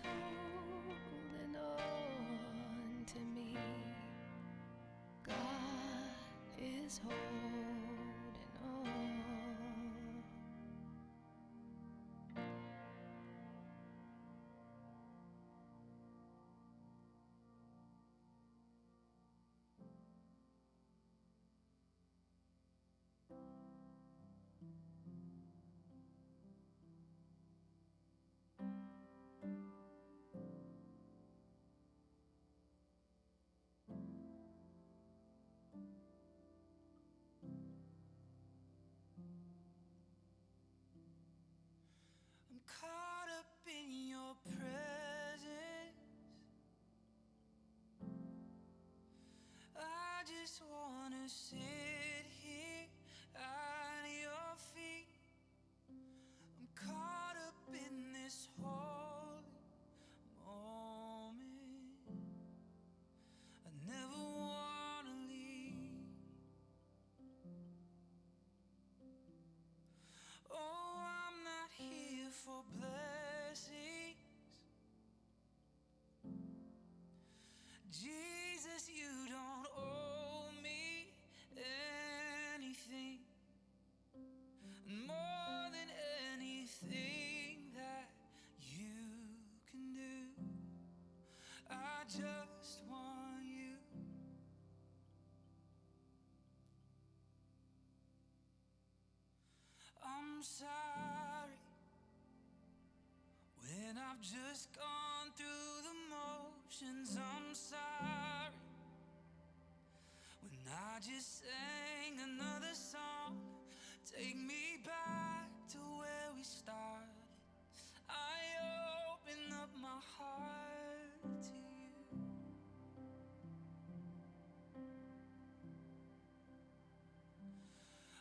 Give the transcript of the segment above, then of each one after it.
holding on to me. God is holding on. I'm caught up in your presence. I just wanna sit here at your feet. I'm caught up in this holy moment. I never wanna leave. Oh, I'm not here for blessings. Jesus, you don't owe me anything. And more than anything that you can do, I just want you. I'm sorry when I've just gone through the motions. I'm sorry when I just sang another song. Take me back to where we started. I open up my heart to you.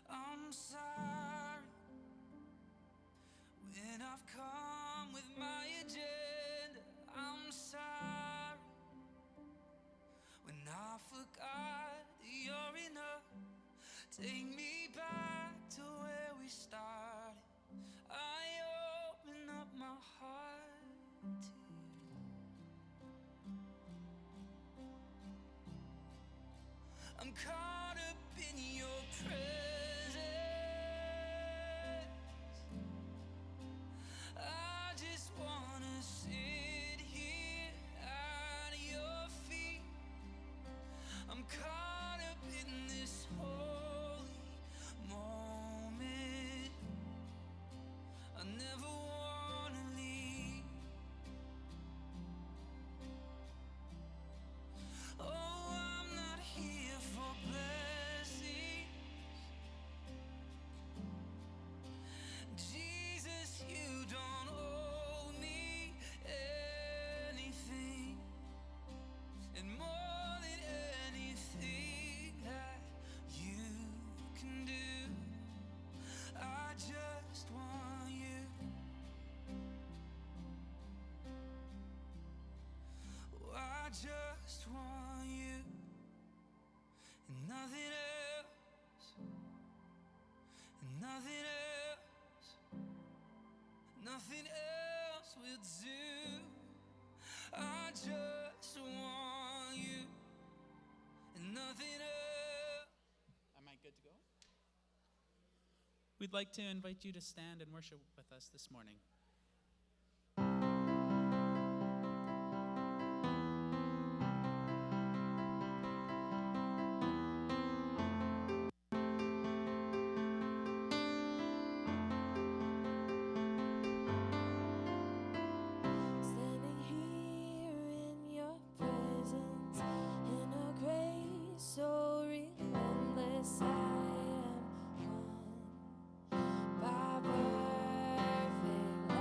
I'm sorry when I've come with my agenda. I'm sorry when I forgot that you're enough. Take me back to where we started. I open up my heart to you. I'm caught up in your presence. I just wanna sit here at your feet. I'm caught up in this holy moment. I never wanna leave. Oh, I'm not here for blessings. Jesus, you don't owe me anything. And more than anything that you can do, I just want you. Oh, I just want you and nothing else, and nothing else, nothing else will do. I just want you and nothing else. Am I good to go? We'd like to invite you to stand and worship with us this morning. Standing here in your presence, in a grace so real and endless, I am won by perfect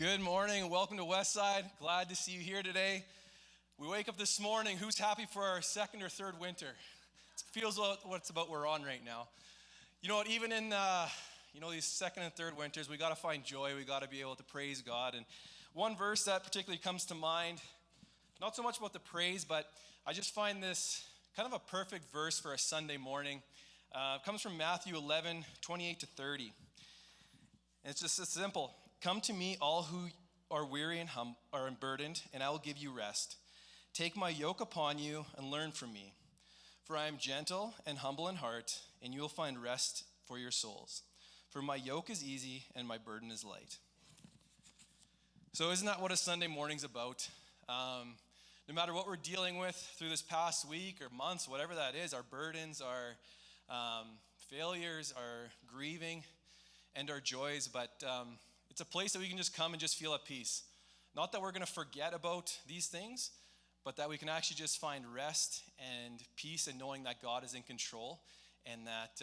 Good morning. Welcome to Westside. Glad to see you here today. We wake up this morning. Who's happy for our second or third winter? It feels what it's about we're on right now. You know what? Even in these second and third winters, we got to find joy. We got to be able to praise God. And one verse that particularly comes to mind, not so much about the praise, but I just find this kind of a perfect verse for a Sunday morning. It comes from Matthew 11, 28 to 30. And it's just simple. Come to me, all who are weary and are burdened, and I will give you rest. Take my yoke upon you and learn from me. For I am gentle and humble in heart, and you will find rest for your souls. For my yoke is easy and my burden is light. So isn't that what a Sunday morning's about? No matter what we're dealing with through this past week or months, whatever that is, our burdens, our failures, our grieving, and our joys, but it's a place that we can just come and just feel at peace. Not that we're going to forget about these things, but that we can actually just find rest and peace in knowing that God is in control and that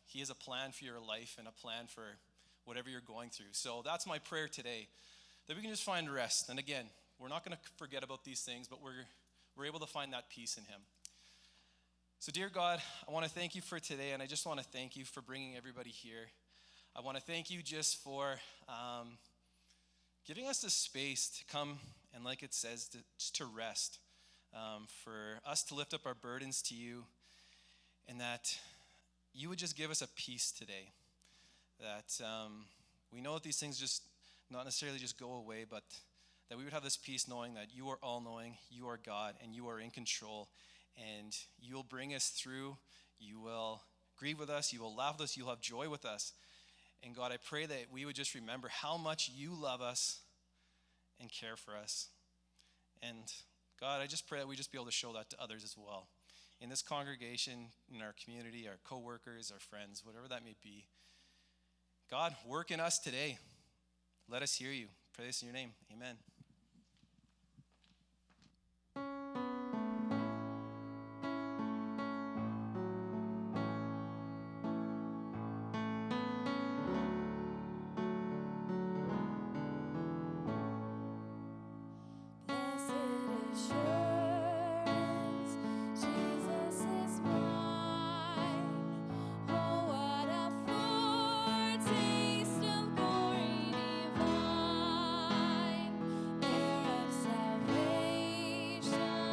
He has a plan for your life and a plan for whatever you're going through. So that's my prayer today, that we can just find rest. And again, we're not going to forget about these things, but we're able to find that peace in Him. So dear God, I want to thank you for today, and I just want to thank you for bringing everybody here. I want to thank you just for giving us the space to come and, like it says, just to rest, for us to lift up our burdens to you, and that you would just give us a peace today, that we know that these things just not necessarily just go away, but that we would have this peace knowing that you are all-knowing, you are God, and you are in control, and you will bring us through, you will grieve with us, you will laugh with us, you'll have joy with us. And God, I pray that we would just remember how much you love us and care for us. And God, I just pray that we just be able to show that to others as well. In this congregation, in our community, our coworkers, our friends, whatever that may be. God, work in us today. Let us hear you. Pray this in your name. Amen. Blessed assurance, Jesus is mine. Oh, what a foretaste of glory divine, heir of salvation.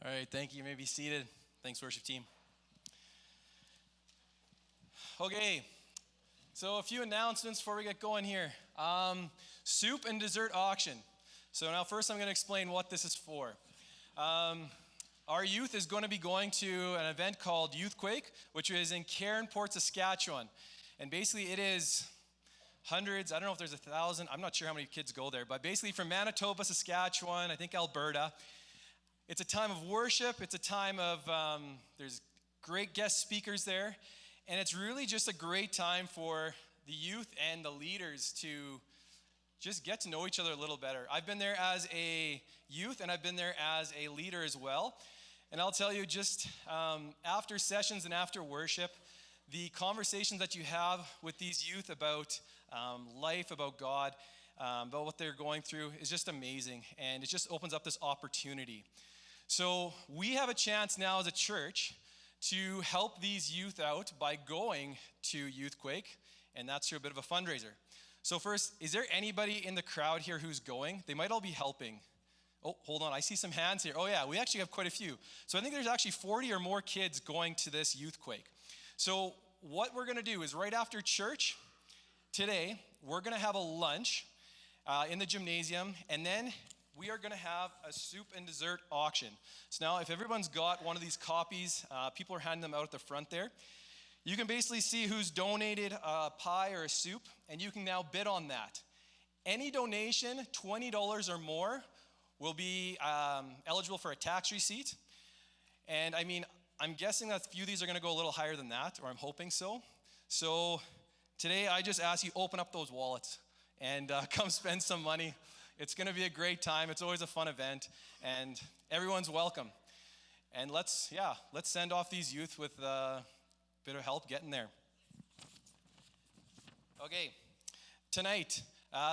All right, thank you. You may be seated. Thanks, worship team. Okay, so a few announcements before we get going here. Soup and dessert auction. So now first I'm going to explain what this is for. Our youth is going to be going to an event called Youthquake, which is in Cairnport, Saskatchewan. And basically it is hundreds, I don't know if there's 1,000, I'm not sure how many kids go there, but basically from Manitoba, Saskatchewan, I think Alberta. It's a time of worship. It's a time of, there's great guest speakers there. And it's really just a great time for the youth and the leaders to just get to know each other a little better. I've been there as a youth and I've been there as a leader as well. And I'll tell you, just after sessions and after worship, the conversations that you have with these youth about life, about God, about what they're going through is just amazing. And it just opens up this opportunity. So we have a chance now as a church to help these youth out by going to Youthquake, and that's through a bit of a fundraiser. So first, is there anybody in the crowd here who's going? They might all be helping. Oh, hold on, I see some hands here. Oh yeah, we actually have quite a few. So I think there's actually 40 or more kids going to this Youthquake. So what we're gonna do is right after church today, we're gonna have a lunch in the gymnasium, and then we are going to have a soup and dessert auction. So now if everyone's got one of these copies, people are handing them out at the front there. You can basically see who's donated a pie or a soup, and you can now bid on that. Any donation, $20 or more, will be eligible for a tax receipt. And I mean, I'm guessing that a few of these are going to go a little higher than that, or I'm hoping so. So today I just ask you open up those wallets and come spend some money. It's going to be a great time. It's always a fun event, and everyone's welcome. And let's send off these youth with a bit of help getting there. Okay, tonight,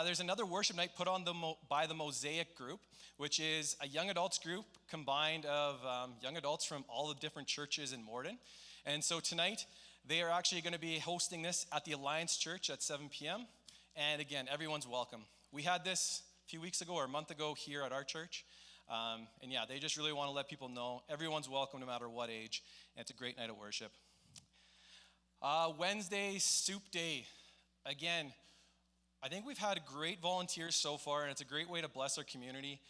there's another worship night put on by the Mosaic group, which is a young adults group combined of young adults from all the different churches in Morden. And so tonight, they are actually going to be hosting this at the Alliance Church at 7 p.m. And again, everyone's welcome. We had this a few weeks ago or a month ago here at our church. And yeah, they just really want to let people know everyone's welcome no matter what age. And it's a great night of worship. Wednesday, Soup Day. Again, I think we've had great volunteers so far, and it's a great way to bless our community.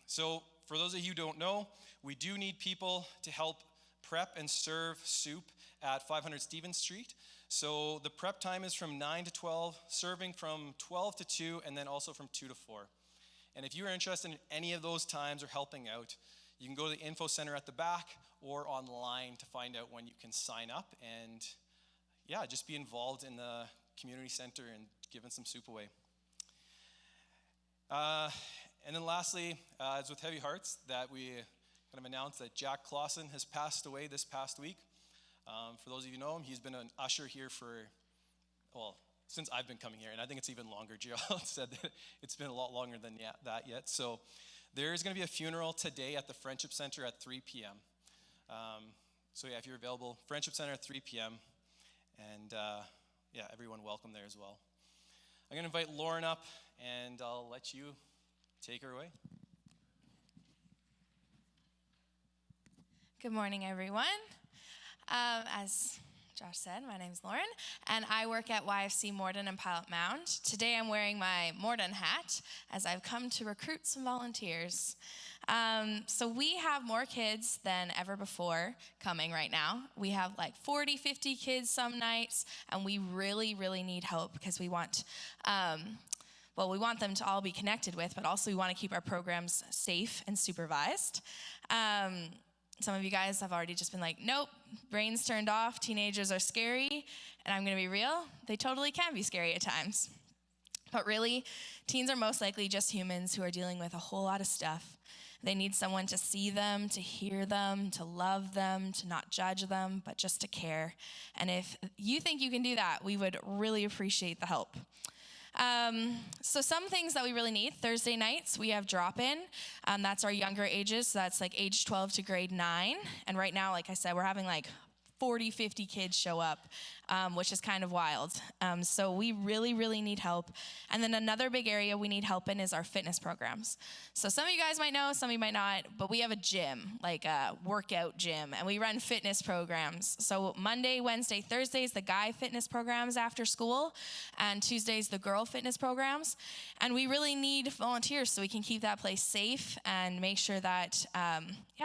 So for those of you who don't know, we do need people to help prep and serve soup at 500 Stevens Street. So the prep time is from 9 to 12, serving from 12 to 2, and then also from 2 to 4. And if you're interested in any of those times or helping out, you can go to the info center at the back or online to find out when you can sign up and, yeah, just be involved in the community center and giving some soup away. And then lastly, it's with heavy hearts that we kind of announced that Jack Clausen has passed away this past week. For those of you who know him, he's been an usher here since I've been coming here, and I think it's even longer. Gerald said that it's been a lot longer than that yet. So there's going to be a funeral today at the Friendship Center at 3 p.m. So yeah, if you're available, Friendship Center at 3 p.m. And yeah, everyone welcome there as well. I'm going to invite Lauren up, and I'll let you take her away. Good morning, everyone. As Josh said, my name's Lauren, and I work at YFC Morden and Pilot Mound. Today I'm wearing my Morden hat as I've come to recruit some volunteers. So we have more kids than ever before coming right now. We have like 40, 50 kids some nights, and we really, really need help because we want them to all be connected with, but also we want to keep our programs safe and supervised. Some of you guys have already just been like, nope, brains turned off, teenagers are scary, and I'm going to be real, they totally can be scary at times. But really, teens are most likely just humans who are dealing with a whole lot of stuff. They need someone to see them, to hear them, to love them, to not judge them, but just to care. And if you think you can do that, we would really appreciate the help. So some things that we really need, Thursday nights, we have drop-in. That's our younger ages, so that's like age 12 to grade 9. And right now, like I said, we're having like 40, 50 kids show up. which is kind of wild. So we really, really need help. And then another big area we need help in is our fitness programs. So some of you guys might know, some of you might not, but we have a gym, like a workout gym, and we run fitness programs. So Monday, Wednesday, Thursdays, the guy fitness programs after school, and Tuesdays, the girl fitness programs. And we really need volunteers so we can keep that place safe and make sure that,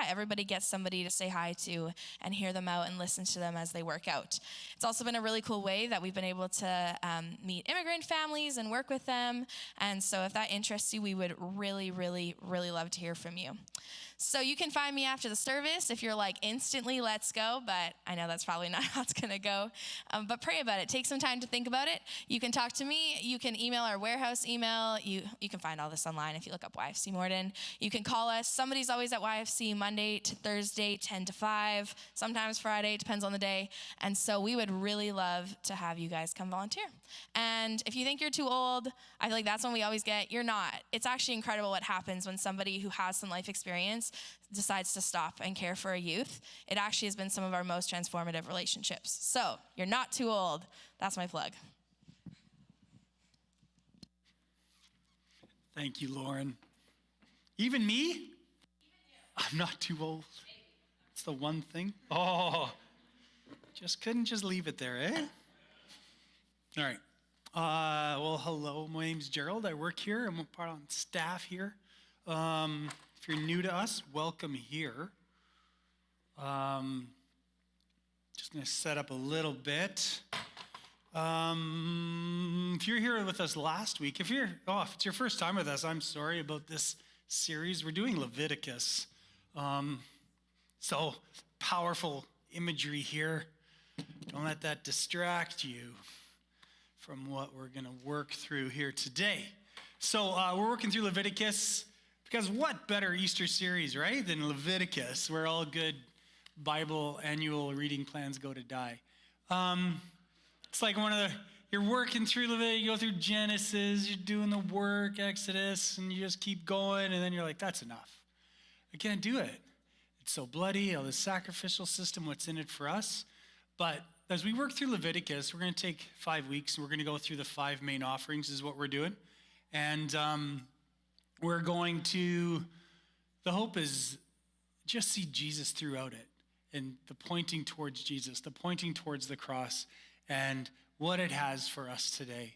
everybody gets somebody to say hi to and hear them out and listen to them as they work out. It's also been a really cool way that we've been able to meet immigrant families and work with them. And so if that interests you, we would really, really, really love to hear from you. So you can find me after the service if you're like instantly, let's go, but I know that's probably not how it's gonna go. But pray about it, take some time to think about it. You can talk to me, you can email our warehouse email. You can find all this online if you look up YFC Morden. You can call us, somebody's always at YFC Monday to Thursday, 10 to 5, sometimes Friday, depends on the day. And so we would really love to have you guys come volunteer. And if you think you're too old, I feel like that's when we always get, you're not. It's actually incredible what happens when somebody who has some life experience decides to stop and care for a youth. It actually has been some of our most transformative relationships. So you're not too old. That's my plug. Thank you, Lauren. Even me? I'm not too old. It's the one thing. Oh, couldn't just leave it there, eh? All right. Well, hello. My name's Gerald. I work here. I'm a part on staff here. If you're new to us, welcome here. Just going to set up a little bit. If you're here with us last week, if it's your first time with us, I'm sorry about this series. We're doing Leviticus. So powerful imagery here. Don't let that distract you from what we're going to work through here today. So we're working through Leviticus because what better Easter series, right, than Leviticus, where all good Bible annual reading plans go to die. It's like you're working through Leviticus, you go through Genesis, you're doing the work, Exodus, and you just keep going, and then you're like, that's enough. I can't do it. It's so bloody, all the sacrificial system, what's in it for us. But as we work through Leviticus, we're going to take 5 weeks, and we're going to go through the 5 main offerings is what we're doing. And we're going to, the hope is just see Jesus throughout it, and the pointing towards Jesus, the pointing towards the cross, and what it has for us today.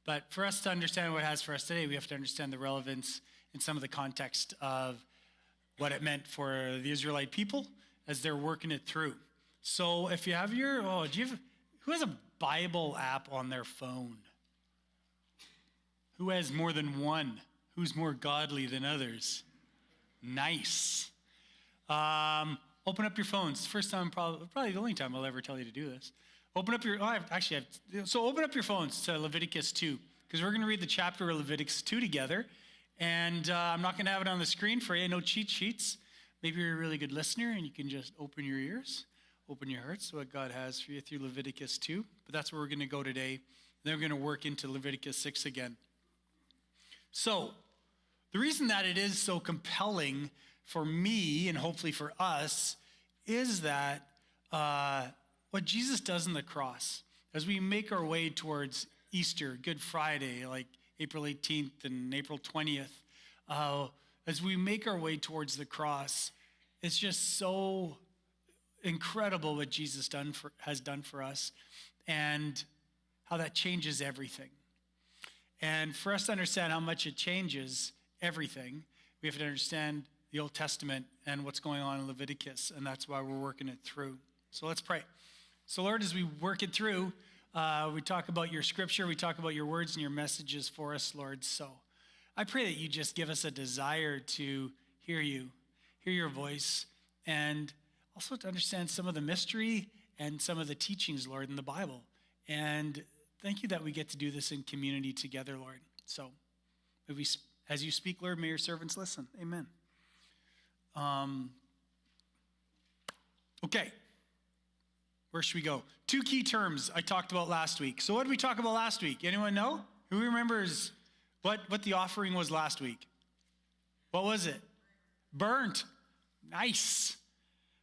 But for us to understand what it has for us today, we have to understand the relevance in some of the context of what it meant for the Israelite people as they're working it through. So if you have who has a Bible app on their phone? Who has more than one? Who's more godly than others? Nice. Open up your phones. First time, probably the only time I'll ever tell you to do this. Open up open up your phones to Leviticus 2, because we're going to read the chapter of Leviticus 2 together. And I'm not going to have it on the screen for you, no cheat sheets. Maybe you're a really good listener and you can just open your ears, open your hearts to what God has for you through Leviticus 2. But that's where we're going to go today. Then we're going to work into Leviticus 6 again. So the reason that it is so compelling for me and hopefully for us is that what Jesus does on the cross, as we make our way towards Easter, Good Friday, like April 18th and April 20th, as we make our way towards the cross, it's just so incredible what Jesus has done for us and how that changes everything. And for us to understand how much it changes everything, we have to understand the Old Testament and what's going on in Leviticus, and that's why we're working it through. So let's pray. So Lord, as we work it through, we talk about your scripture, we talk about your words and your messages for us, Lord. So I pray that you just give us a desire to hear you, hear your voice, and also to understand some of the mystery and some of the teachings, Lord, in the Bible. And thank you that we get to do this in community together, Lord. So as you speak, Lord, may your servants listen. Amen. Okay. Where should we go? 2 key terms I talked about last week. So what did we talk about last week? Anyone know? Who remembers what the offering was last week? What was it? Burnt. Nice.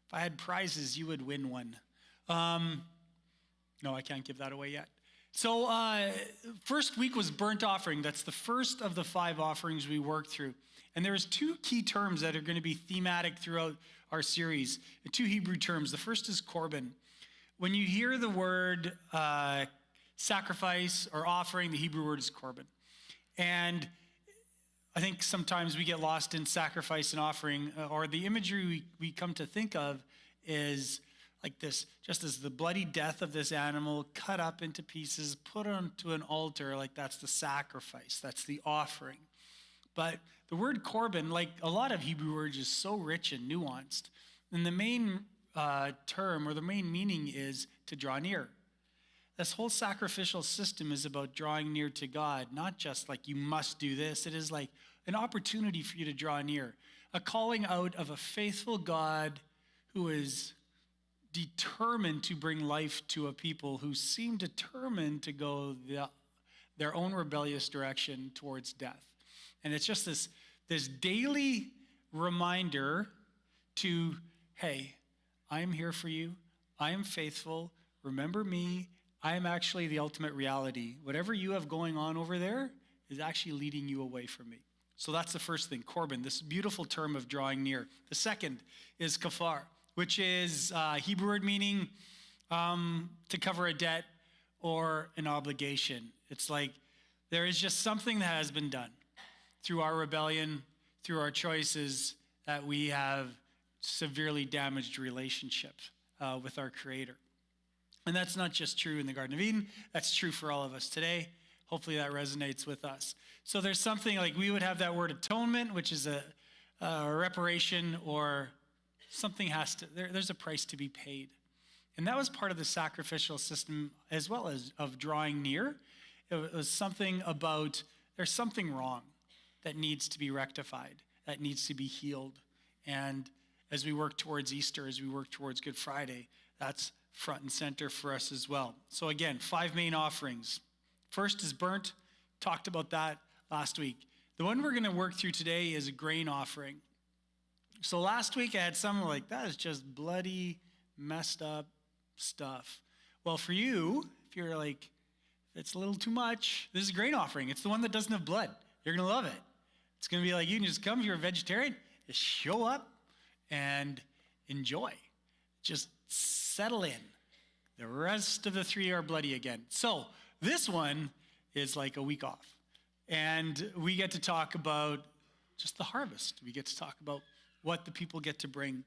If I had prizes, you would win one. No, I can't give that away yet. So first week was burnt offering. That's the first of the 5 offerings we worked through. And there's 2 key terms that are going to be thematic throughout our series, 2 Hebrew terms. The first is korban. When you hear the word sacrifice or offering, the Hebrew word is korban. And I think sometimes we get lost in sacrifice and offering, or the imagery we come to think of is like this, just as the bloody death of this animal cut up into pieces, put onto an altar, like that's the sacrifice, that's the offering. But the word korban, like a lot of Hebrew words, is so rich and nuanced. And the main term or the main meaning is to draw near. This whole sacrificial system is about drawing near to God, not just like you must do this. It is like an opportunity for you to draw near, a calling out of a faithful God who is determined to bring life to a people who seem determined to go their own rebellious direction towards death. And it's just this daily reminder to, hey, I am here for you. I am faithful. Remember me. I am actually the ultimate reality. Whatever you have going on over there is actually leading you away from me. So that's the first thing, korban, this beautiful term of drawing near. The second is kafar, which is Hebrew word meaning to cover a debt or an obligation. It's like there is just something that has been done through our rebellion, through our choices, that we have severely damaged relationship with our Creator. And that's not just true in the Garden of Eden. That's true for all of us today. Hopefully that resonates with us. So there's something like we would have that word atonement, which is a reparation, or something there's a price to be paid. And that was part of the sacrificial system as well as of drawing near. It was something about there's something wrong that needs to be rectified, that needs to be healed. And as we work towards Easter, as we work towards Good Friday, that's front and center for us as well. So again, 5 main offerings. First is burnt. Talked about that last week. The one we're going to work through today is a grain offering. So last week I had someone like, that is just bloody, messed up stuff. Well, for you, if you're like, it's a little too much, this is a grain offering. It's the one that doesn't have blood. You're going to love it. It's going to be like, you can just come if you're a vegetarian, just show up and enjoy. Just settle in. The rest of the 3 are bloody again. So this one is like a week off. And we get to talk about just the harvest. We get to talk about what the people get to bring.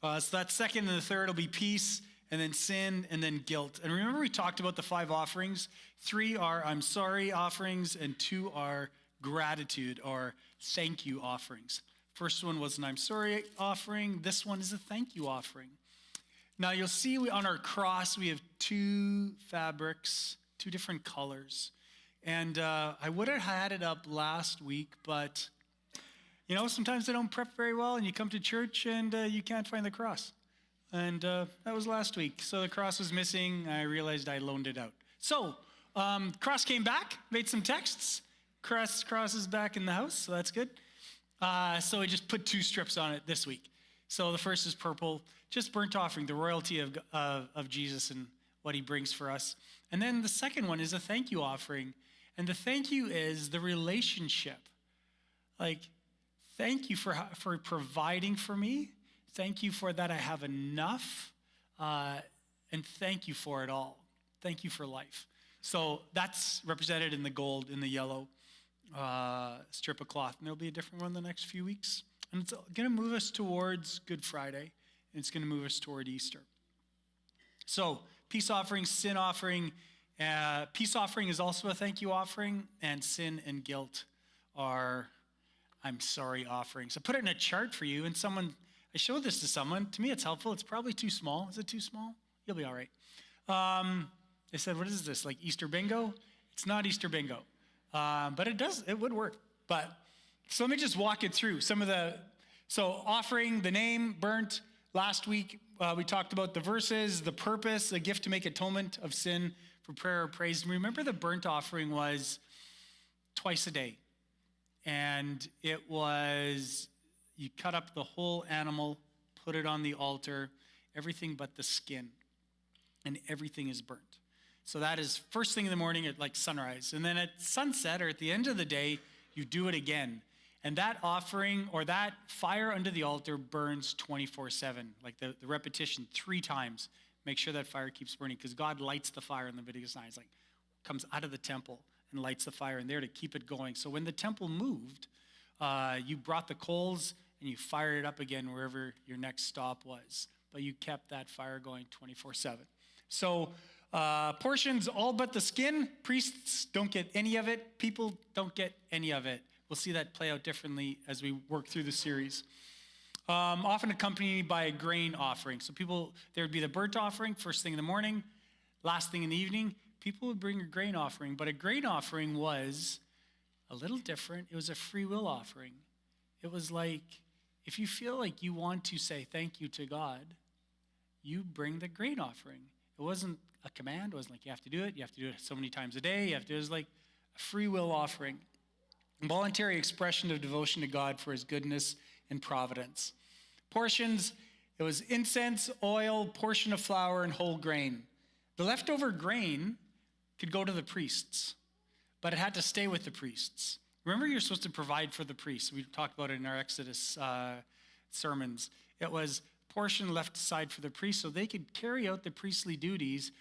So that second and the third will be peace, and then sin, and then guilt. And remember we talked about the 5 offerings? 3 are I'm sorry offerings, and 2 are gratitude or thank you offerings. First one was an I'm sorry offering. This one is a thank you offering. Now you'll see on our cross we have 2 fabrics, 2 different colors. And I would have had it up last week, but you know, sometimes I don't prep very well and you come to church and you can't find the cross. And that was last week. So the cross was missing. I realized I loaned it out. So cross came back, made some texts. Cross is back in the house, so that's good. So we just put 2 strips on it this week. So the first is purple, just burnt offering, the royalty of Jesus and what he brings for us. And then the second one is a thank you offering. And the thank you is the relationship. Like, thank you for providing for me. Thank you for that I have enough. And thank you for it all. Thank you for life. So that's represented in the gold, in the yellow strip of cloth. And there'll be a different one the next few weeks. And it's going to move us towards Good Friday. And it's going to move us toward Easter. So peace offering, sin offering. Peace offering is also a thank you offering. And sin and guilt are I'm sorry offerings. I put it in a chart for you. And I showed this to someone. To me, it's helpful. It's probably too small. Is it too small? You'll be all right. They said, what is this, like Easter bingo? It's not Easter bingo. But it would work. So let me just walk it through. So offering, the name, burnt. Last week, we talked about the verses, the purpose, a gift to make atonement of sin for prayer or praise. And remember the burnt offering was twice a day. And it was, you cut up the whole animal, put it on the altar, everything but the skin. And everything is burnt. So that is first thing in the morning at like sunrise. And then at sunset or at the end of the day, you do it again. And that offering or that fire under the altar burns 24/7, like the repetition 3 times. Make sure that fire keeps burning because God lights the fire in Leviticus 9. It's like comes out of the temple and lights the fire in there to keep it going. So when the temple moved, you brought the coals and you fired it up again wherever your next stop was. But you kept that fire going 24/7. So portions all but the skin. Priests don't get any of it. People don't get any of it. We'll see that play out differently as we work through the series. Often accompanied by a grain offering. So there would be the burnt offering first thing in the morning, last thing in the evening. People would bring a grain offering, but a grain offering was a little different. It was a free will offering. It was like, if you feel like you want to say thank you to God, you bring the grain offering. It wasn't a command. It wasn't like you have to do it. You have to do it so many times a day. It was like a free will offering. A voluntary expression of devotion to God for his goodness and providence. Portions, it was incense, oil, portion of flour, and whole grain. The leftover grain could go to the priests, but it had to stay with the priests. Remember, you're supposed to provide for the priests. We talked about it in our Exodus sermons. It was portion left aside for the priests so they could carry out the priestly duties,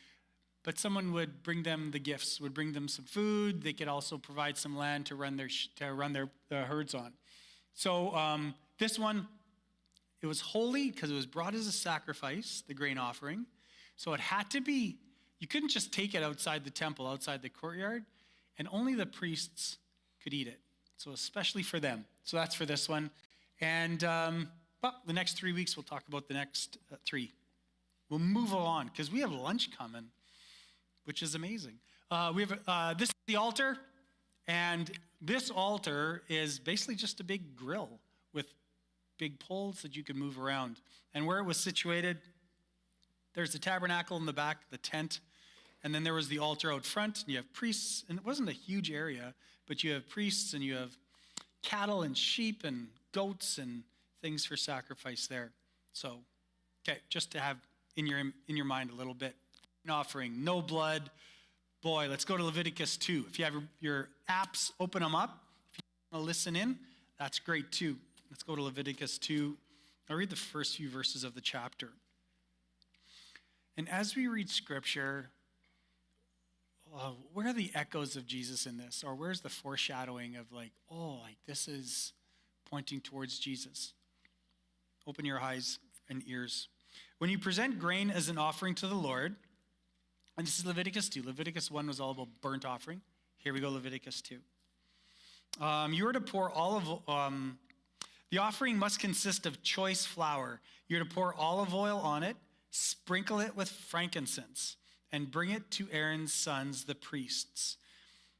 but someone would bring them the gifts, would bring them some food. They could also provide some land to run their herds on. So this one, it was holy because it was brought as a sacrifice, the grain offering. So it had to be, you couldn't just take it outside the temple, outside the courtyard, and only the priests could eat it. So especially for them. So that's for this one. And the next 3 weeks, we'll talk about the next 3. We'll move along because we have lunch coming, which is amazing. This is the altar, and this altar is basically just a big grill with big poles that you can move around. And where it was situated, there's the tabernacle in the back, the tent, and then there was the altar out front, and you have priests, and it wasn't a huge area, but you have priests, and you have cattle and sheep and goats and things for sacrifice there. So, okay, just to have in your mind a little bit. An offering, no blood. Boy, let's go to Leviticus 2. If you have your apps, open them up. If you want to listen in, that's great too. Let's go to Leviticus 2. I'll read the first few verses of the chapter. And as we read scripture, where are the echoes of Jesus in this? Or where's the foreshadowing of this is pointing towards Jesus? Open your eyes and ears. When you present grain as an offering to the Lord, and this is Leviticus 2. Leviticus 1 was all about burnt offering. Here we go, Leviticus 2. You are to pour the offering must consist of choice flour. You're to pour olive oil on it, sprinkle it with frankincense, and bring it to Aaron's sons, the priests.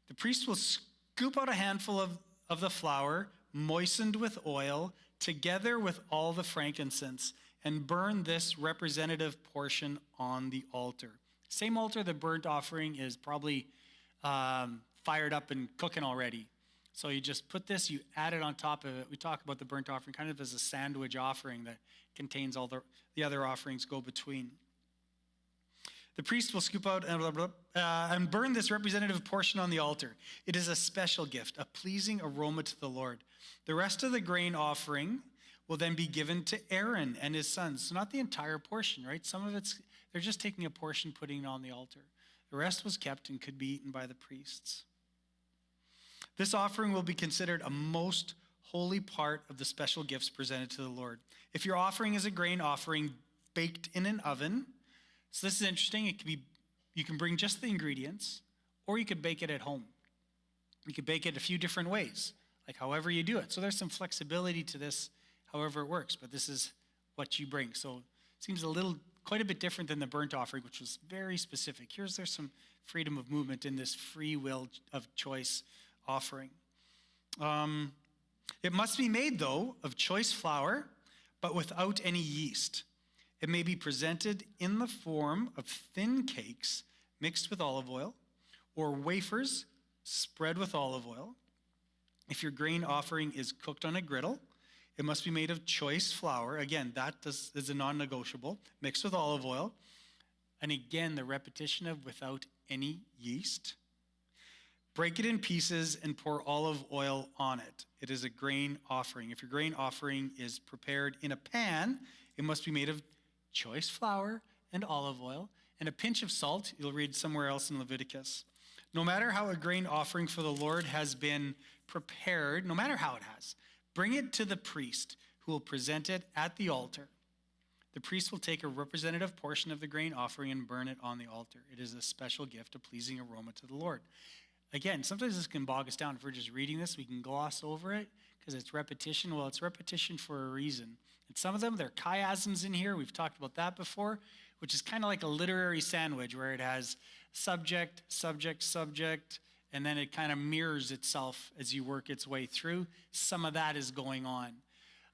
The priest will scoop out a handful of the flour, moistened with oil, together with all the frankincense, and burn this representative portion on the altar. Same altar the burnt offering is probably fired up and cooking already. So you just put this, you add it on top of it. We talk about the burnt offering kind of as a sandwich offering that contains all the other offerings go between. The priest will scoop out and burn this representative portion on the altar. It is a special gift, a pleasing aroma to the Lord. The rest of the grain offering will then be given to Aaron and his sons. So not the entire portion, right? Some of they're just taking a portion, putting it on the altar. The rest was kept and could be eaten by the priests. This offering will be considered a most holy part of the special gifts presented to the Lord. If your offering is a grain offering baked in an oven, so this is interesting. You can bring just the ingredients, or you could bake it at home. You could bake it a few different ways, like however you do it. So there's some flexibility to this, however it works, but this is what you bring. So it seems quite a bit different than the burnt offering, which was very specific. There's some freedom of movement in this free will of choice offering. It must be made, though, of choice flour, but without any yeast. It may be presented in the form of thin cakes mixed with olive oil, or wafers spread with olive oil. If your grain offering is cooked on a griddle, it must be made of choice flour. Again, is a non-negotiable, mixed with olive oil. And again, the repetition of without any yeast. Break it in pieces and pour olive oil on it. It is a grain offering. If your grain offering is prepared in a pan, it must be made of choice flour and olive oil and a pinch of salt. You'll read somewhere else in Leviticus. No matter how a grain offering for the Lord has been prepared, no matter how it has, bring it to the priest who will present it at the altar. The priest will take a representative portion of the grain offering and burn it on the altar. It is a special gift, a pleasing aroma to the Lord. Again, sometimes this can bog us down. If we're just reading this, we can gloss over it because it's repetition. Well, it's repetition for a reason. And some of them, they're chiasms in here. We've talked about that before, which is kind of like a literary sandwich where it has subject, subject, subject, and then it kind of mirrors itself as you work its way through. Some of that is going on.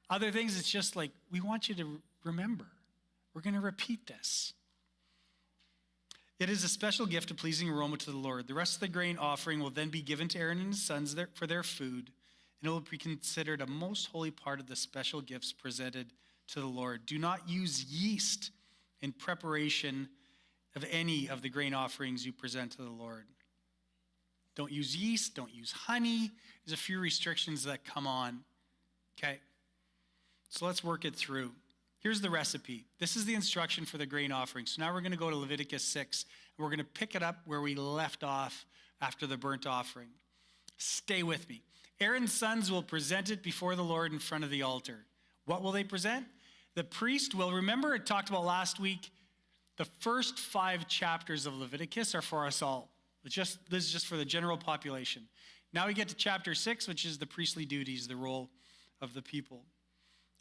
Other things, it's just like, we want you to remember. We're going to repeat this. It is a special gift, a pleasing aroma to the Lord. The rest of the grain offering will then be given to Aaron and his sons for their food, and it will be considered a most holy part of the special gifts presented to the Lord. Do not use yeast in preparation of any of the grain offerings you present to the Lord. Don't use yeast, don't use honey. There's a few restrictions that come on. Okay, so let's work it through. Here's the recipe. This is the instruction for the grain offering. So now we're going to go to Leviticus 6, and we're going to pick it up where we left off after the burnt offering. Stay with me. Aaron's sons will present it before the Lord in front of the altar. What will they present? The priest will, remember it talked about last week, the first 5 chapters of Leviticus are for us all. This is just for the general population. Now we get to chapter 6, which is the priestly duties, the role of the people.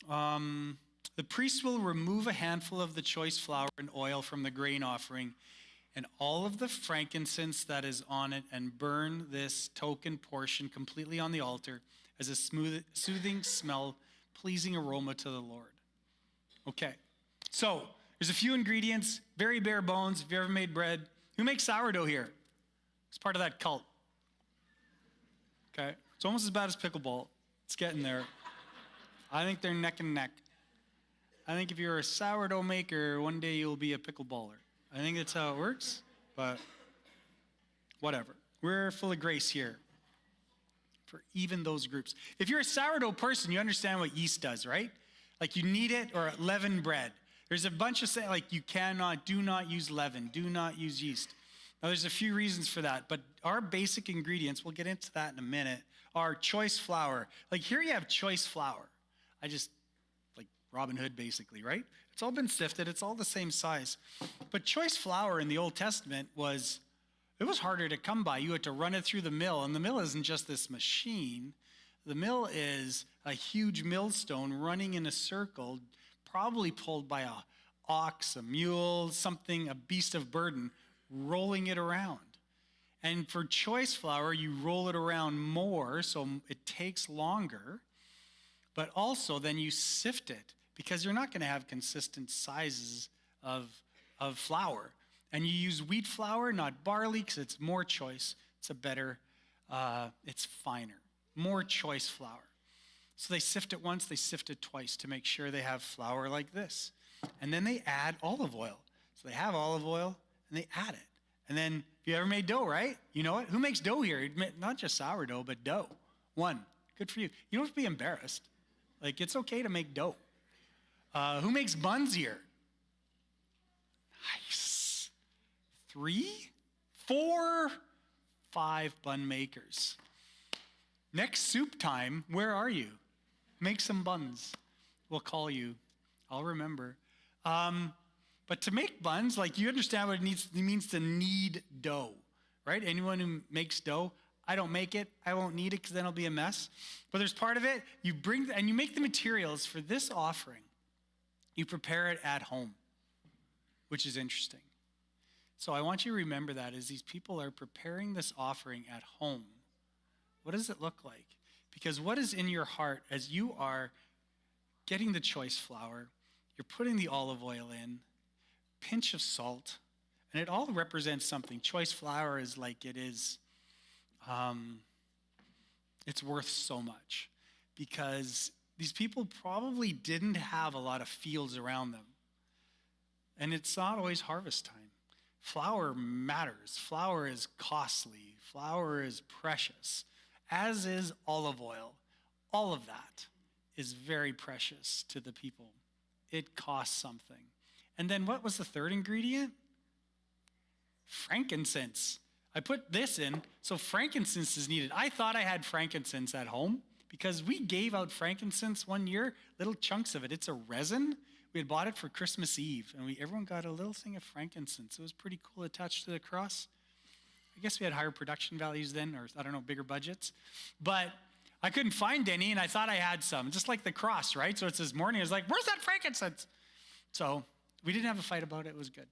The priest will remove a handful of the choice flour and oil from the grain offering and all of the frankincense that is on it and burn this token portion completely on the altar as a soothing smell, pleasing aroma to the Lord. Okay, so there's a few ingredients, very bare bones. If you ever made bread, who makes sourdough here? It's part of that cult. Okay, it's almost as bad as pickleball. It's getting there. I think they're neck and neck. I think if you're a sourdough maker, one day you'll be a pickleballer. I think that's how it works, but whatever. We're full of grace here for even those groups. If you're a sourdough person, you understand what yeast does, right? Like you need it, or leavened bread. There's a bunch of saying, like do not use leaven, do not use yeast. Now there's a few reasons for that, but our basic ingredients, we'll get into that in a minute, are choice flour. Like here you have choice flour. Like Robin Hood basically, right? It's all been sifted, it's all the same size. But choice flour in the Old Testament was harder to come by. You had to run it through the mill, and the mill isn't just this machine. The mill is a huge millstone running in a circle, probably pulled by a ox, a mule, something, a beast of burden, rolling it around. And for choice flour, you roll it around more, so it takes longer, but also then you sift it, because you're not going to have consistent sizes of flour. And you use wheat flour, not barley, because it's more choice. It's a better, it's finer, more choice flour. So they sift it once, they sift it twice to make sure they have flour like this. And then they add olive oil. So they have olive oil, and they add it. And then, if you ever made dough, right? You know it? Who makes dough here? Not just sourdough, but dough. One. Good for you. You don't have to be embarrassed. Like, it's okay to make dough. Who makes buns here? Nice. 3, 4, 5 bun makers. Next soup time, where are you? Make some buns. We'll call you. I'll remember. But to make buns, like you understand what it means to knead dough, right? Anyone who makes dough, I don't make it. I won't knead it because then it'll be a mess. But there's part of it, you make the materials for this offering. You prepare it at home, which is interesting. So I want you to remember that as these people are preparing this offering at home, what does it look like? Because what is in your heart as you are getting the choice flour, you're putting the olive oil in, pinch of salt, and it all represents something. Choice flour is like it is, it's worth so much because these people probably didn't have a lot of fields around them. And it's not always harvest time. Flour matters. Flour is costly. Flour is precious, as is olive oil. All of that is very precious to the people. It costs something. And then what was the third ingredient? Frankincense. I put this in, so frankincense is needed. I thought I had frankincense at home because we gave out frankincense one year, little chunks of it. It's a resin. We had bought it for Christmas Eve, and everyone got a little thing of frankincense. It was pretty cool attached to the cross. I guess we had higher production values then, or I don't know, bigger budgets. But I couldn't find any, and I thought I had some, just like the cross, right? So it's this morning, I was like, where's that frankincense? So we didn't have a fight about it. It was good.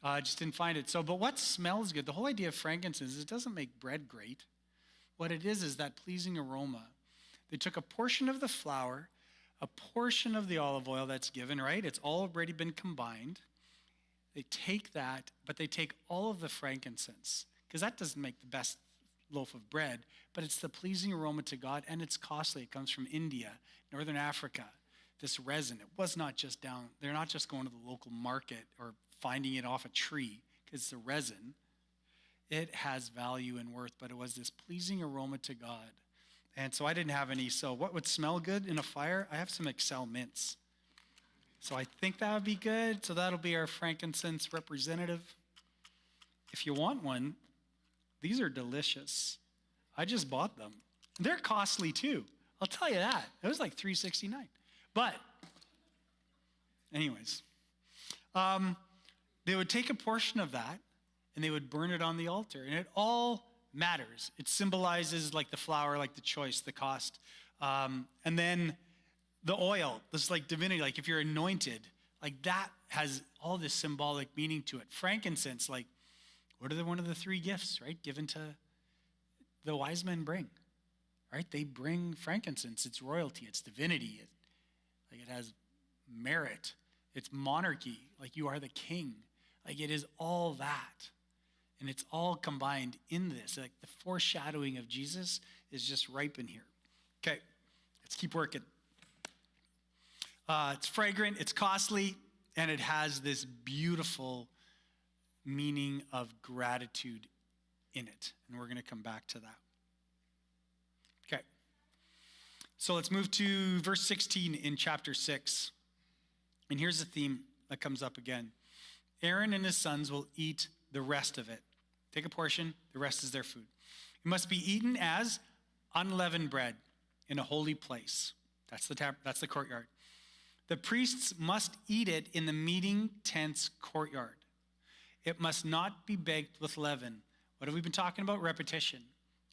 I just didn't find it. But what smells good? The whole idea of frankincense is it doesn't make bread great. What it is that pleasing aroma. They took a portion of the flour, a portion of the olive oil that's given, right? It's already been combined. They take that, but they take all of the frankincense, because that doesn't make the best loaf of bread, but it's the pleasing aroma to God, and it's costly. It comes from India, Northern Africa. This resin, it was not just down, they're not just going to the local market or finding it off a tree, because it's a resin. It has value and worth, but it was this pleasing aroma to God. And so I didn't have any. So what would smell good in a fire? I have some Excel mints. So I think that would be good. So that'll be our frankincense representative. If you want one, these are delicious. I just bought them. They're costly too. I'll tell you that. It was like $3.69. But anyways, they would take a portion of that and they would burn it on the altar. And it all matters. It symbolizes like the flour, like the choice, the cost. And then the oil, this is like divinity, like if you're anointed, like that has all this symbolic meaning to it. Frankincense, like what are one of the three gifts, right? Given to the wise men bring, right? They bring frankincense. It's royalty. It's divinity. It has merit. It's monarchy. Like you are the king. Like it is all that. And it's all combined in this. Like the foreshadowing of Jesus is just ripe in here. Okay, let's keep working. It's fragrant, it's costly, and it has this beautiful meaning of gratitude in it. And we're going to come back to that. Okay, so let's move to verse 16 in chapter 6. And here's the theme that comes up again. Aaron and his sons will eat the rest of it. Take a portion, the rest is their food. It must be eaten as unleavened bread in a holy place. That's the courtyard. The priests must eat it in the meeting tent's courtyard. It must not be baked with leaven. What have we been talking about? Repetition.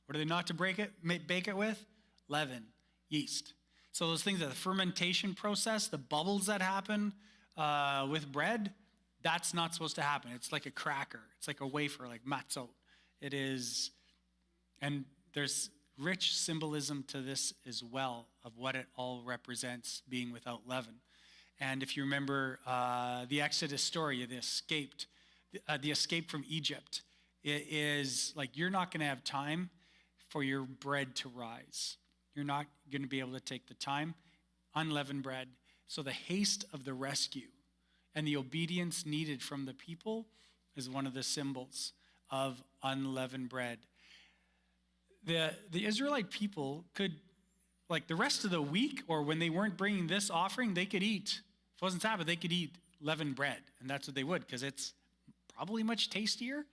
What are they not to bake it with? Leaven, yeast. So those things, the fermentation process, the bubbles that happen with bread, that's not supposed to happen. It's like a cracker. It's like a wafer, like matzot. It is, and there's rich symbolism to this as well of what it all represents being without leaven. And if you remember the Exodus story, the escape from Egypt, it is like you're not going to have time for your bread to rise. You're not going to be able to take the time. Unleavened bread. So the haste of the rescue and the obedience needed from the people is one of the symbols of unleavened bread. The Israelite people could, like the rest of the week, or when they weren't bringing this offering, they could eat. If it wasn't Sabbath, they could eat leavened bread. And that's what they would, because it's probably much tastier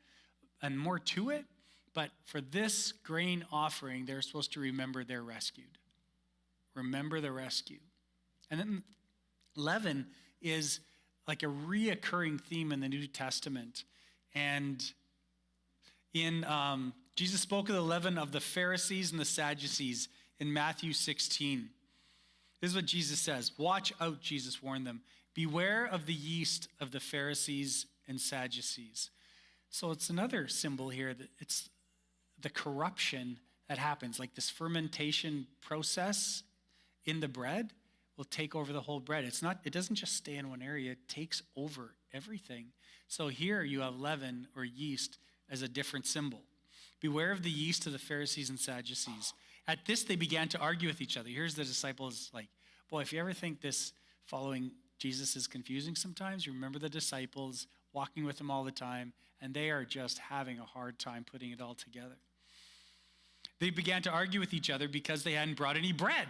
and more to it. But for this grain offering, they're supposed to remember they're rescued. Remember the rescue. And then leaven is like a reoccurring theme in the New Testament. And in Jesus spoke of the leaven of the Pharisees and the Sadducees in Matthew 16. This is what Jesus says. Watch out, Jesus warned them. Beware of the yeast of the Pharisees and Sadducees. So it's another symbol here that it's the corruption that happens, like this fermentation process in the bread will take over the whole bread. It doesn't just stay in one area, it takes over everything. So here you have leaven or yeast as a different symbol. Beware of the yeast of the Pharisees and Sadducees. At this, they began to argue with each other. Here's the disciples like, boy, if you ever think this following Jesus is confusing sometimes, you remember the disciples walking with him all the time, and they are just having a hard time putting it all together. They began to argue with each other because they hadn't brought any bread.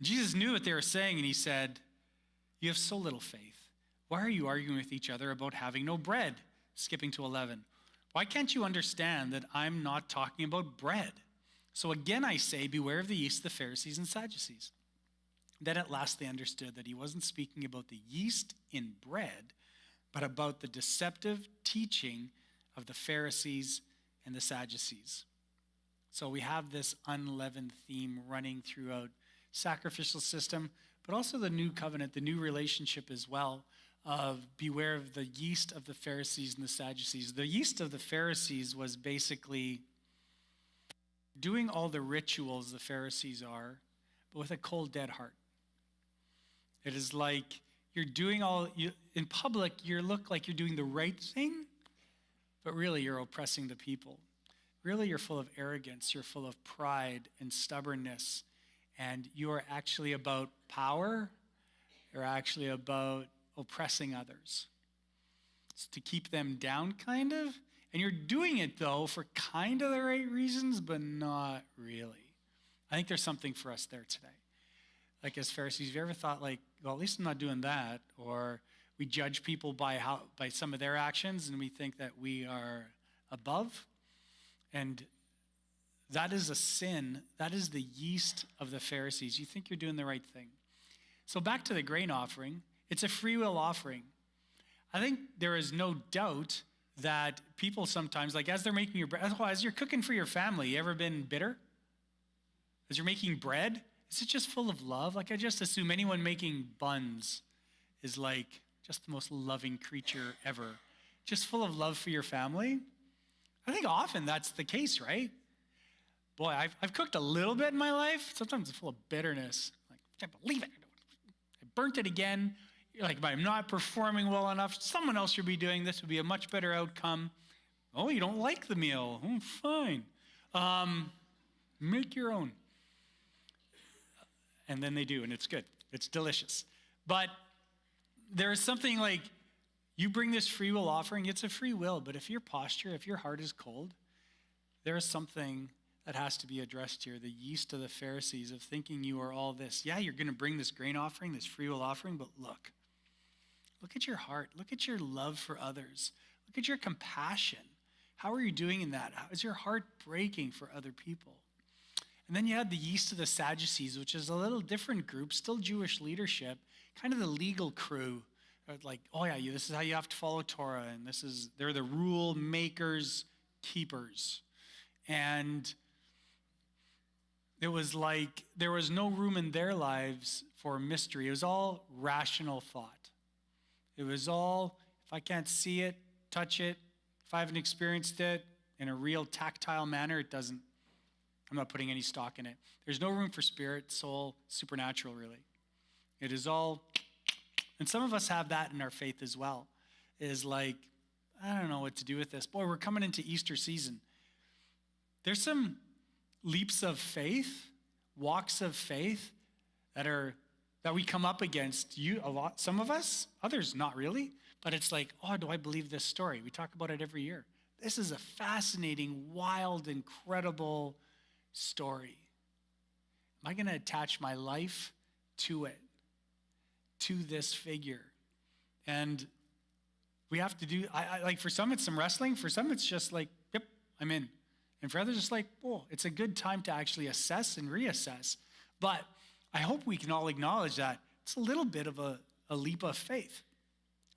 Jesus knew what they were saying, and he said, "You have so little faith. Why are you arguing with each other about having no bread?" Skipping to 11. "Why can't you understand that I'm not talking about bread? So again I say, beware of the yeast of the Pharisees and Sadducees." Then at last they understood that he wasn't speaking about the yeast in bread, but about the deceptive teaching of the Pharisees and the Sadducees. So we have this unleavened theme running throughout sacrificial system, but also the new covenant, the new relationship as well, of beware of the yeast of the Pharisees and the Sadducees. The yeast of the Pharisees was basically doing all the rituals the Pharisees are, but with a cold, dead heart. It is like you're doing in public, you look like you're doing the right thing, but really you're oppressing the people. Really, you're full of arrogance, you're full of pride and stubbornness, and you are actually about power, you're actually about oppressing others. It's to keep them down, kind of, and you're doing it, though, for kind of the right reasons, but not really. I think there's something for us there today. Like as Pharisees, have you ever thought like, well, at least I'm not doing that, or we judge people by some of their actions, and we think that we are above? And that is a sin. That is the yeast of the Pharisees. You think you're doing the right thing. So back to the grain offering. It's a free will offering. I think there is no doubt that people sometimes, like as they're making your bread, as you're cooking for your family, you ever been bitter? As you're making bread, is it just full of love? Like I just assume anyone making buns is like just the most loving creature ever. Just full of love for your family. I think often that's the case, right? Boy, I've cooked a little bit in my life. Sometimes it's full of bitterness. Like, I can't believe it. I burnt it again. You're like, I'm not performing well enough. Someone else should be doing this. Would be a much better outcome. Oh, you don't like the meal. Oh, fine. Make your own. And then they do, and it's good. It's delicious. But there is something like, you bring this free will offering, it's a free will, but if your posture, if your heart is cold, there is something that has to be addressed here. The yeast of the Pharisees of thinking you are all this. Yeah, you're going to bring this grain offering, this free will offering, but look at your heart. Look at your love for others. Look at your compassion. How are you doing in that? How is your heart breaking for other people? And then you had the yeast of the Sadducees, which is a little different group, still Jewish leadership, kind of the legal crew. Like, oh yeah, this is how you have to follow Torah, and they're the rule makers, keepers. And it was like there was no room in their lives for mystery. It was all rational thought. It was all, if I can't see it, touch it, if I haven't experienced it in a real tactile manner, I'm not putting any stock in it. There's no room for spirit, soul, supernatural, really. It is all. And some of us have that in our faith as well, is like, I don't know what to do with this. Boy, we're coming into Easter season. There's some leaps of faith, walks of faith that we come up against. A lot, some of us, others not really, but it's like, oh, do I believe this story? We talk about it every year. This is a fascinating, wild, incredible story. Am I going to attach my life to it? To this figure? And we have to do, like for some it's some wrestling, for some it's just like, yep, I'm in. And for others it's like, oh, it's a good time to actually assess and reassess. But I hope we can all acknowledge that it's a little bit of a leap of faith,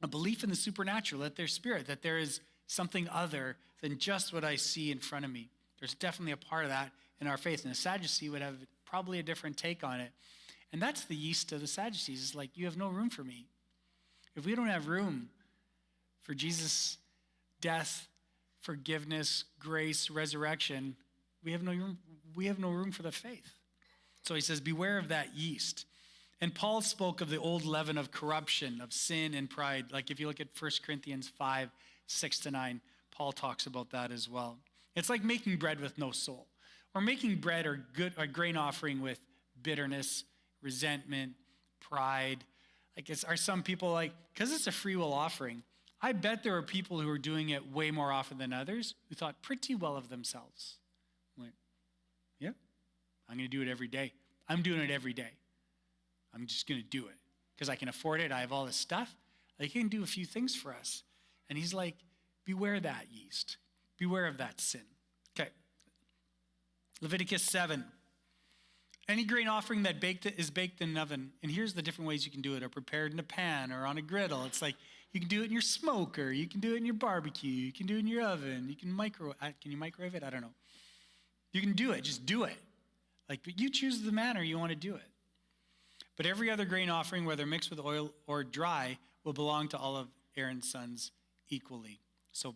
a belief in the supernatural, that there's spirit, that there is something other than just what I see in front of me. There's definitely a part of that in our faith. And a Sadducee would have probably a different take on it. And that's the yeast of the Sadducees. It's like, you have no room for me. If we don't have room for Jesus' death, forgiveness, grace, resurrection, we have no room for the faith. So he says, beware of that yeast. And Paul spoke of the old leaven of corruption, of sin and pride. Like if you look at 1 Corinthians 5, 6-9, Paul talks about that as well. It's like making bread with no soul, or making bread or a grain offering with bitterness, resentment, pride. Like are some people like, because it's a free will offering, I bet there are people who are doing it way more often than others who thought pretty well of themselves. I'm like, yeah, I'm going to do it every day. I'm doing it every day. I'm just going to do it because I can afford it. I have all this stuff. He can do a few things for us. And he's like, beware that yeast. Beware of that sin. Okay. Leviticus 7. Any grain offering that is baked in an oven, and here's the different ways you can do it, or prepared in a pan or on a griddle. It's like you can do it in your smoker, you can do it in your barbecue, you can do it in your oven, you can you microwave it? I don't know. You can do it, just do it. But you choose the manner you want to do it. But every other grain offering, whether mixed with oil or dry, will belong to all of Aaron's sons equally.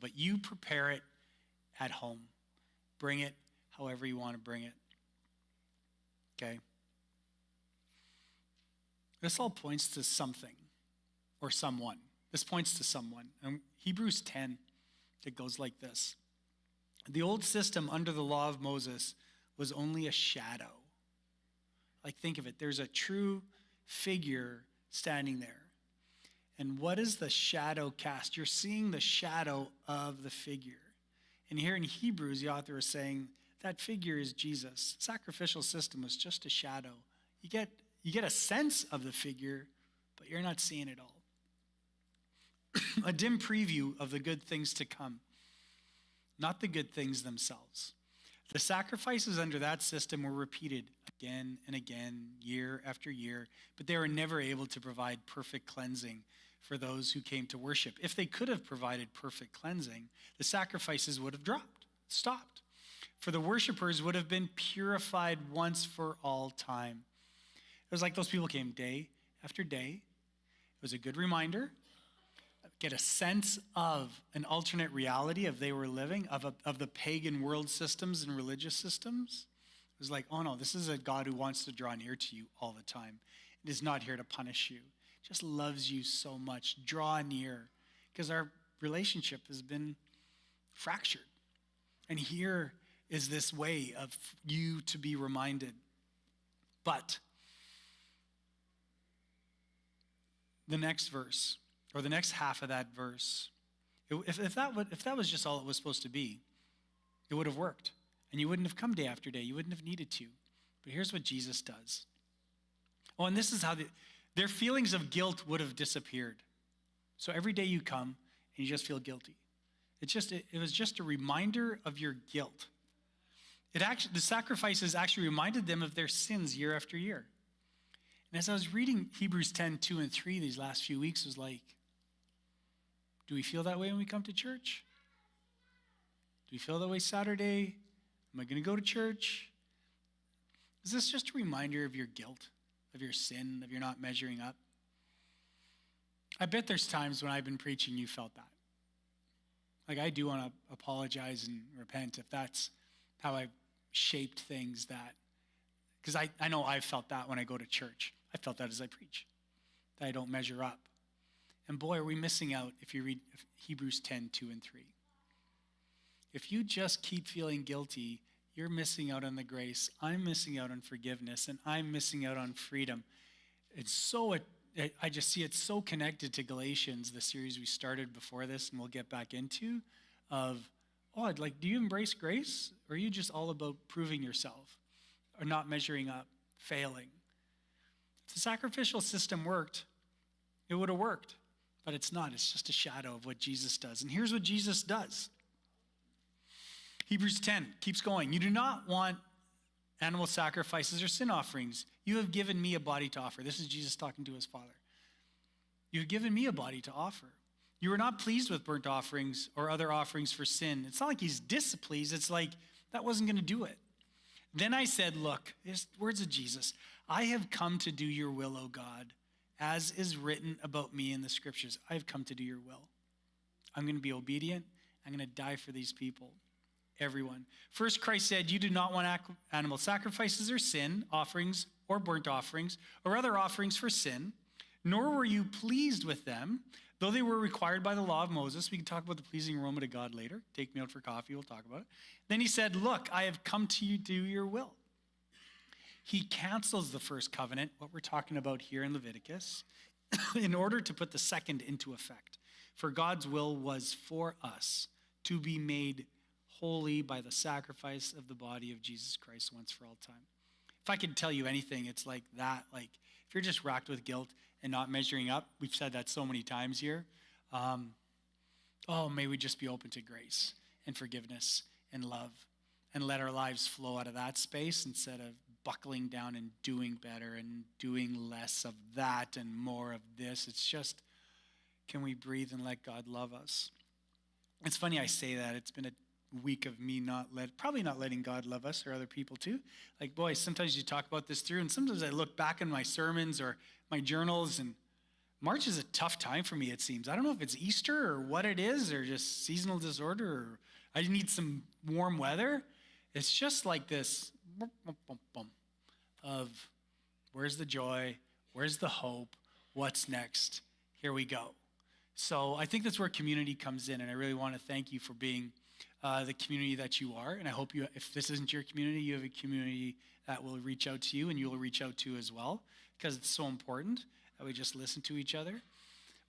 But you prepare it at home. Bring it however you want to bring it. Okay? This all points to something or someone. This points to someone. And Hebrews 10, it goes like this. The old system under the law of Moses was only a shadow. Think of it. There's a true figure standing there. And what is the shadow cast? You're seeing the shadow of the figure. And here in Hebrews, the author is saying that figure is Jesus. Sacrificial system was just a shadow. You get a sense of the figure, but you're not seeing it all. A dim preview of the good things to come, not the good things themselves. The sacrifices under that system were repeated again and again, year after year, but they were never able to provide perfect cleansing for those who came to worship. If they could have provided perfect cleansing, the sacrifices would have stopped. For the worshipers would have been purified once for all time. It was like those people came day after day. It was a good reminder. Get a sense of an alternate reality of they were living, of the pagan world systems and religious systems. It was like, oh no, this is a God who wants to draw near to you all the time. It is not here to punish you. Just loves you so much. Draw near. Because our relationship has been fractured. And here is this way of you to be reminded. But the next verse, or the next half of that verse, if that was just all it was supposed to be, it would have worked. And you wouldn't have come day after day. You wouldn't have needed to. But here's what Jesus does. Oh, and this is how their feelings of guilt would have disappeared. So every day you come and you just feel guilty. It was just a reminder of your guilt. The sacrifices actually reminded them of their sins year after year. And as I was reading Hebrews 10, 2 and 3 these last few weeks, it was like, do we feel that way when we come to church? Do we feel that way Saturday? Am I going to go to church? Is this just a reminder of your guilt, of your sin, of your not measuring up? I bet there's times when I've been preaching you felt that. I do want to apologize and repent if that's how I've shaped things because I know I've felt that when I go to church. I felt that as I preach, that I don't measure up. And boy, are we missing out if you read Hebrews 10, 2 and 3. If you just keep feeling guilty, you're missing out on the grace. I'm missing out on forgiveness, and I'm missing out on freedom. I just see it so connected to Galatians, the series we started before this, and we'll get back into, do you embrace grace? Or are you just all about proving yourself or not measuring up, failing? If the sacrificial system worked, it would have worked, but it's not. It's just a shadow of what Jesus does. And here's what Jesus does. Hebrews 10 keeps going. You do not want animal sacrifices or sin offerings. You have given me a body to offer. This is Jesus talking to his Father. You have given me a body to offer. You were not pleased with burnt offerings or other offerings for sin. It's not like he's displeased. It's like that wasn't going to do it. Then I said, look, here's words of Jesus. I have come to do your will, O God, as is written about me in the scriptures. I have come to do your will. I'm going to be obedient. I'm going to die for these people. Everyone. First, Christ said, you do not want animal sacrifices or sin offerings or burnt offerings or other offerings for sin, nor were you pleased with them, though they were required by the law of Moses. We can talk about the pleasing aroma to God later. Take me out for coffee. We'll talk about it. Then he said, look, I have come to you to do your will. He cancels the first covenant, what we're talking about here in Leviticus, in order to put the second into effect. For God's will was for us to be made holy by the sacrifice of the body of Jesus Christ once for all time. If I could tell you anything, it's like that. Like if you're just racked with guilt and not measuring up, we've said that so many times here. May we just be open to grace and forgiveness and love and let our lives flow out of that space instead of buckling down and doing better and doing less of that and more of this. It's just, can we breathe and let God love us? It's funny I say that. It's been a week of me probably not letting God love us or other people too. Like, boy, sometimes you talk about this through, and sometimes I look back in my sermons or my journals, and March is a tough time for me, it seems. I don't know if it's Easter or what it is, or just seasonal disorder, or I need some warm weather. It's just like this of where's the joy, where's the hope, what's next, here we go. So I think that's where community comes in, and I really want to thank you for being the community that you are. And I hope if this isn't your community, you have a community that will reach out to you and you'll reach out to as well, because it's so important that we just listen to each other.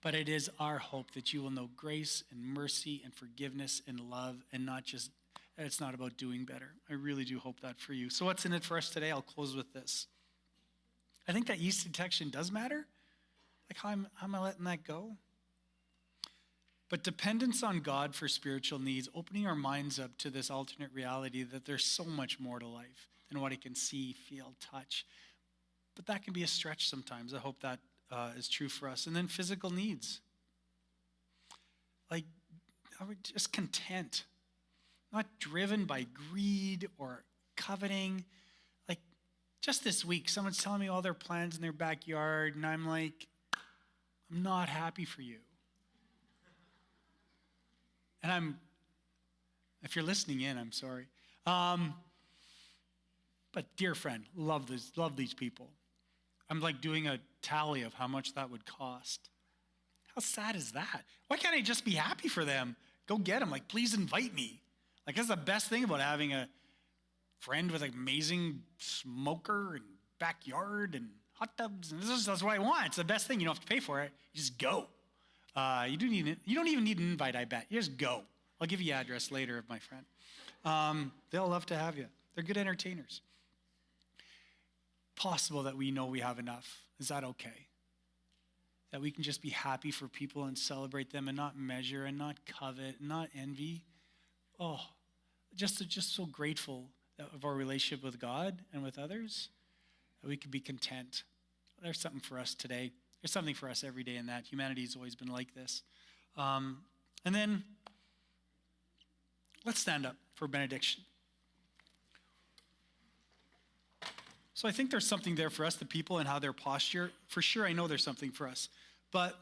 But it is our hope that you will know grace and mercy and forgiveness and love, and not just, it's not about doing better. I really do hope that for you. So what's in it for us today? I'll close with this. I think that yeast detection does matter. Like how am I letting that go? But dependence on God for spiritual needs, opening our minds up to this alternate reality that there's so much more to life than what I can see, feel, touch. But that can be a stretch sometimes. I hope that is true for us. And then physical needs. Like, are we just content? Not driven by greed or coveting. Like, just this week, someone's telling me all their plans in their backyard, and I'm like, I'm not happy for you. And if you're listening in, I'm sorry. But dear friend, love these people. I'm like doing a tally of how much that would cost. How sad is that? Why can't I just be happy for them? Go get them. Like, please invite me. Like, that's the best thing about having a friend with an amazing smoker and backyard and hot tubs. And that's what I want. It's the best thing. You don't have to pay for it. You just go. You don't even need an invite, I bet. You just go. I'll give you the address later, my friend. They'll love to have you. They're good entertainers. Possible that we know we have enough. Is that okay? That we can just be happy for people and celebrate them and not measure and not covet and not envy. Oh, just so grateful of our relationship with God and with others, that we can be content. There's something for us today. There's something for us every day in that. Humanity's always been like this. And then let's stand up for benediction. So I think there's something there for us, the people, and how their posture. For sure, I know there's something for us. But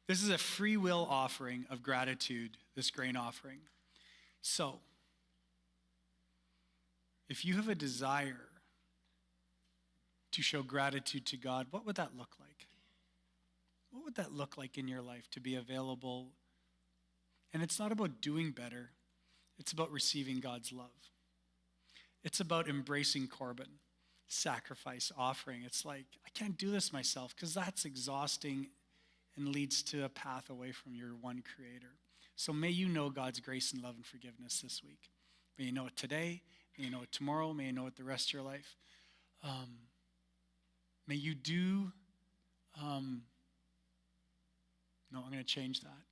this is a free will offering of gratitude, this grain offering. So if you have a desire to show gratitude to God, what would that look like? What would that look like in your life to be available? And it's not about doing better. It's about receiving God's love. It's about embracing Corban, sacrifice, offering. It's like, I can't do this myself because that's exhausting and leads to a path away from your one creator. So may you know God's grace and love and forgiveness this week. May you know it today. May you know it tomorrow. May you know it the rest of your life. May you do, I'm going to change that.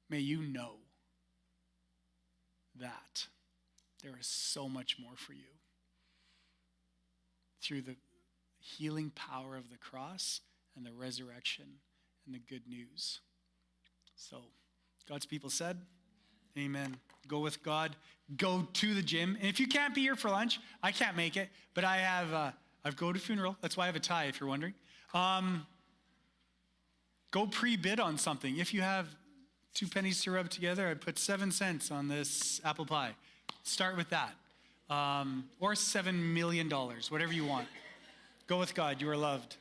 May you know that there is so much more for you through the healing power of the cross and the resurrection and the good news. So God's people said, amen. Go with God. Go to the gym. And if you can't be here for lunch, I can't make it, but I have... I've go to funeral. That's why I have a tie, if you're wondering. Go pre-bid on something. If you have 2 pennies to rub together, I'd put 7 cents on this apple pie. Start with that. Or $7 million, whatever you want. Go with God. You are loved.